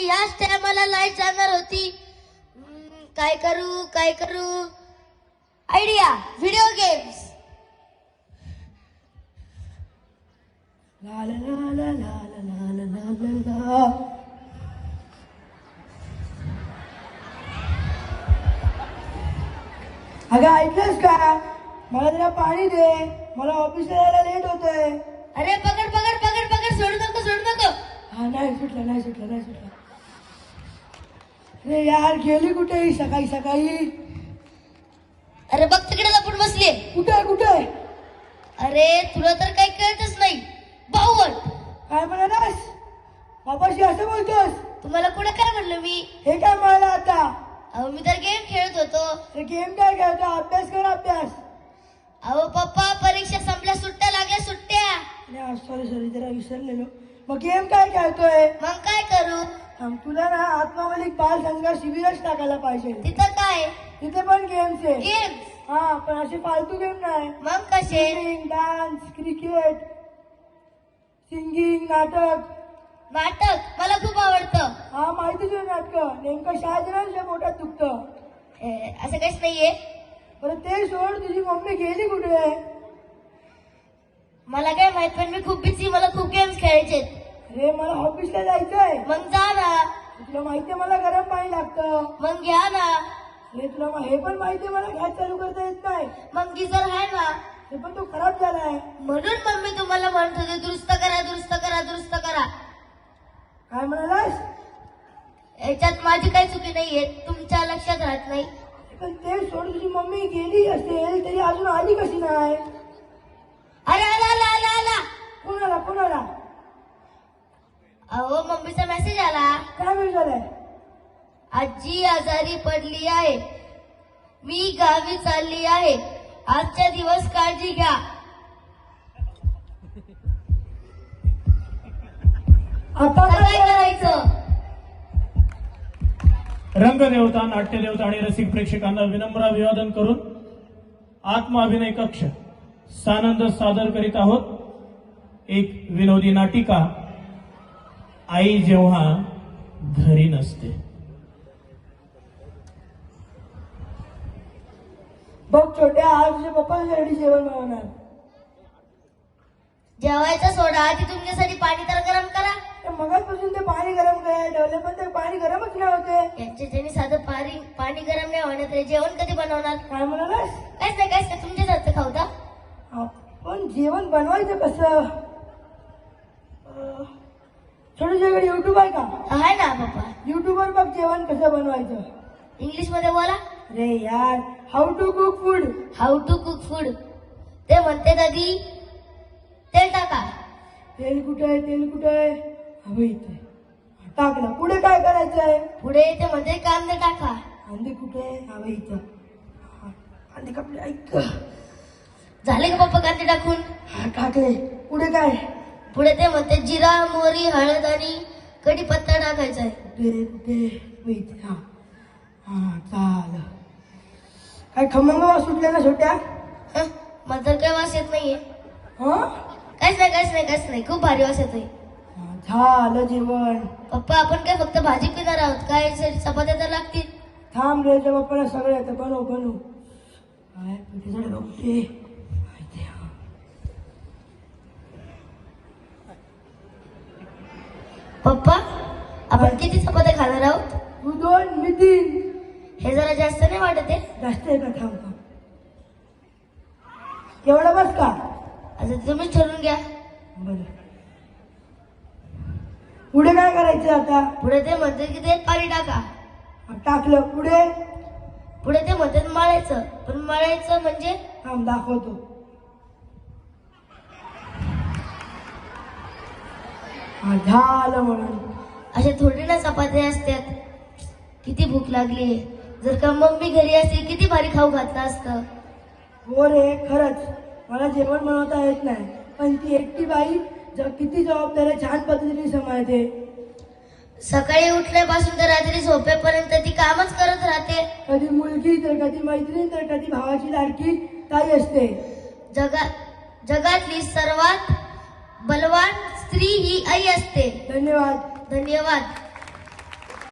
की याच टायमाला लाईट जाणार होती. काय करू आयडिया व्हिडिओ गेम्स. ला ला ला ला ला ला ला ला ला ला. अगं ऐकलंस का? मला जरा पाणी दे, मला ऑफिसला जायला लेट होतंय. अरे पकड सोडू नको. हा नाही सुटला. अरे यार गेली कुठे ही सकाळी? अरे बघ तिकडे लपून बसली. कुठे? अरे तुला तर काही कळतच नाही. बावट काय म्हणालास? बाबाशी असं बोलतोस? तुम्हाला कुठे काय म्हणलं मी? हे काय म्हणाला आता? अहो मी तर गेम खेळत होतो. हे गेम काय खेळतो? अभ्यास कर अभ्यास. अहो पप्पा परीक्षा संपल्या, सुट्ट्या लागल्या सुट्ट्या. सॉरी जरा विसरलेलो. मग गेम काय खेळतोय? मग काय करू? तुला ना आत्मावलिक बाल संस्कार शिबिरच टाकायला पाहिजे. तिथं काय तिथे पण गेम्स आहे. गेम्स? हा पण असे फालतू गेम नाही. मग कसे? डान्स, क्रिकेट, सिंगिंग, नाटक मला खूप आवडतं. हा माहितीच आहे नाटक. नेमकं शाळेच्या मोठ्यात दुखतं. असं काहीच नाहीये. बरं ते सोड, तुझी मम्मी गेली कुठे? मला काय माहित, पण मी खूप बिझी, मला खूप गेम्स खेळायचे. अरे मला ऑफिसला जायचंय. मग जा ना. तुला माहितीये मला गरम पाणी लागतं. मग घ्या ना. हे तुला हे पण माहितीये मला गॅस चालू करता येत नाही. मग गिझर आहे ना. हे पण तो खराब झालाय. म्हणून मम्मी तुम्हाला म्हणत होते दुरुस्त करा. काय म्हणालास? याच्यात माझी काही चुकी नाहीये, तुमच्या लक्षात राहत नाही. पण ते सोड, तुझी मम्मी गेली असेल तरी अजून आली कशी नाही? अरे आला. कोणाला? अहो मम्मीचा मेसेज आला. काय वेळ झालाय? आजी आजारी पडली आहे, मी गावी चालली आहे, आजच्या दिवस काळजी घ्या. आता काय करायचं? रंगदेवता, नाट्यदेवता आणि रसिक प्रेक्षकांना विनम्र अभिवादन करून आत्मा अभिनय कक्ष सानंद सादर करीत आहोत एक विनोदी नाटिका, आई जेव्हा घरी नसते. बघ छोट्या, आज तुझ्या पप्पांसाठी जेवण बनवणार. जेवायचं सोडा, आधी तुमच्यासाठी पाणी तर गरम करा. मगाचपासून ते पाणी गरम करायला ठेवले, पण ते पाणी गरमच नाही होते. यांच्या ज्यांनी साधं पाणी गरम नाही होणार, ते जेवण कधी बनवणार? काय म्हणालास? काहीच नाही तुमच्याच हातचं खाऊ का? आपण जेवण बनवायचं कसं? छोट्याच्याकडे युट्यूब आहे का? आहे ना पप्पा. युट्यूबवर बघ जेवण कसं बनवायचं. इंग्लिश मध्ये बोला. अरे यार, how to cook food. How to cook food. ते म्हणते दादी तेल टाका. तेल कुठे? हवं इथे टाकलं. पुढे काय करायचंय? पुढे ते म्हणते कांदे टाका. कांदे कुठे? हवं इथं. कांदे कापले. ऐक, झाले का पप्पा कांदे टाकून? टाकले. पुढे काय? पुढे ते म्हणते जिरा, मोहरी, हळद आणि कढीपत्ता टाकायचा आहे. कुठे? इथे. हा चाल. काय खमंग वास सुटले ना छोट्या? मला तर काही वास येत नाहीये. काहीच नाही खूप भारी वास येतोय. झालं जेवण. पप्पा आपण काय फक्त भाजी पिणार आहोत, काय चपात्या तर लागतील. थांब रे, पप्पाला सगळं येतं. बनव. काय कुठे झालं कुठे? पप्पा आपण किती चपात्या खाणार आहोत? तू 2, मी 3. हे जरा जास्त नाही वाटत आहे? जास्त आहे का? थांब. एवढं बस का? आता तुम्हीच ठरवून घ्या. बरं. पुढे काय करायचं आता? पुढे ते म्हणते की ते पाणी टाका. टाकलं. पुढे ते म्हणते मळायचं, पण मळायचं म्हणजे? थांब दाखवतो. झालं म्हणून. अशा थोडी ना चपात्या असतात. किती भूक लागली. जर का मम्मी घरी असती किती भारी खाऊ घातलं असतं. हो रे, खरंच मला जेवण बनवता येत नाही, पण ती एकटी बाई किती जबाबदाऱ्या छान पद्धतीने सांभाळते. सकाळी उठल्यापासून तर रात्री झोपेपर्यंत ती कामच करत राहते. कधी मुलगी तर कधी मैत्रीण तर कधी भावाची लाडकी ताई असते. जगातली सर्वात बलवान स्त्री ही आई असते. धन्यवाद.